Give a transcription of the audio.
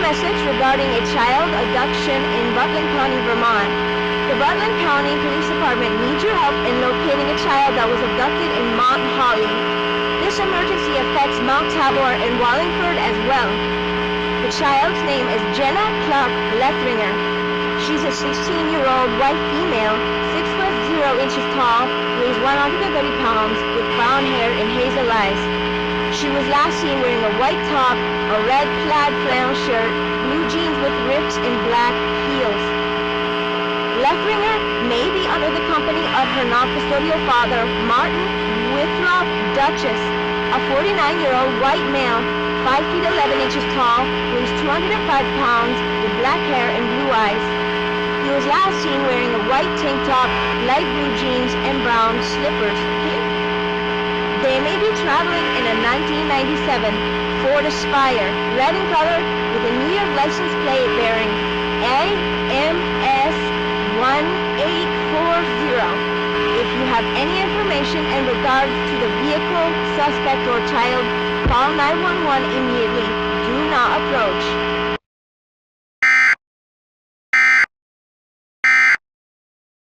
message regarding a child abduction in Rutland County, Vermont. The Rutland County Police Department needs your help in locating a child that was abducted in Mount Holly. This emergency affects Mount Tabor and Wallingford as well. The child's name is Jenna Clark Lethringer. She's a 16-year-old white female, 6 foot 0 inches tall, weighs 130 pounds, with brown hair and hazel eyes. She was last seen wearing a white top, a red plaid flannel shirt, blue jeans with rips, and black heels. Lethringer may be under the company of her non-custodial father, Martin Withrop Duchess, a 49-year-old white male, 5 feet 11 inches tall, weighs 205 pounds, with black hair and blue eyes. He was last seen wearing a white tank top, light blue jeans, and brown slippers. They may be traveling in a 1997 Ford Aspire, red in color, with a New York license plate bearing AMS 1840. If you have any information in regards to the vehicle, suspect, or child, call 911 immediately. Do not approach.